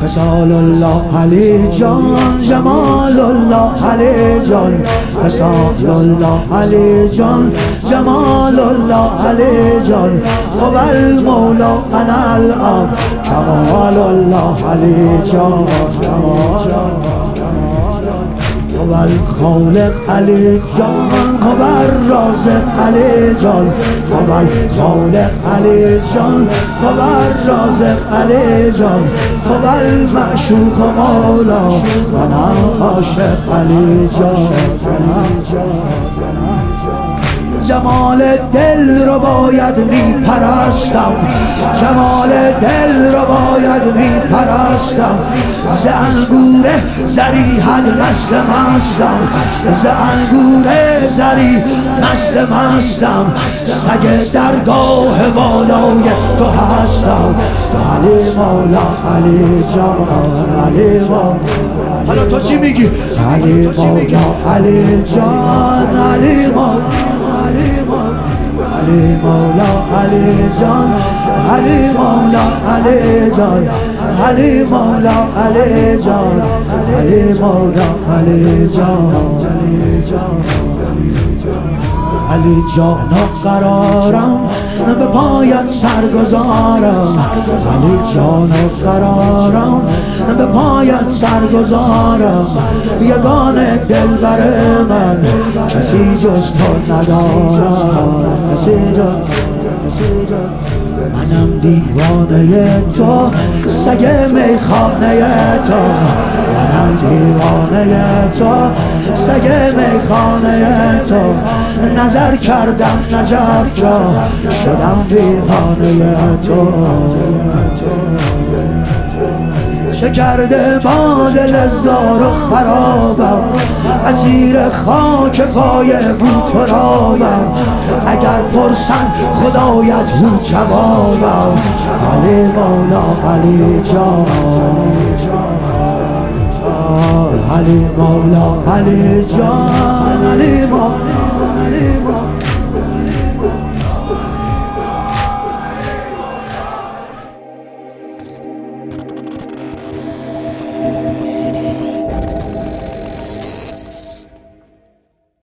خصال الله علی جان، جمال الله علی جان، خصال الله علی جان، جمال الله علی جان، هو المولا انا الاب، کمال الله علی جان، هو الخالق علی جان، هو الرازق علی جان، هو الخالق علی جان، هو الرازق علی جان، هو المعشوق مولا انا عاشق علی جان. جمال دل رو باید می پرستم، جمال دل رو باید می پرستم، ز انگور زری حد مست مستم، ز انگور زری مست مستم، سگ درگاه بالای تو هستم، علی مولا علی جان، علی مولا. حالا تو چی میگی؟ علی مولا علی جان، علی مولا علی مولا علی جان، علی مولا علی جان، علی مولا علی جان، علی مولا علی جان. علی جان قرارم به پایت سرگذارم، علی جان قرارم به پایت سرگذارم، یگانه دلبر من کسی جز تو ندارم، کسی جز منم دیوانه تو، سگ میخانه تو، منم دیوانه تو، سگ میخانه تو، نظر کردم نجف را شدم دیوانه تو، شکرده با دل زار و خرابم، اسیر خاک پای بو ترابم، اگر پرسن خدایت هو جوابم، علی مولا علی جان، علی مولا علی جان، علی مولا علی مولا.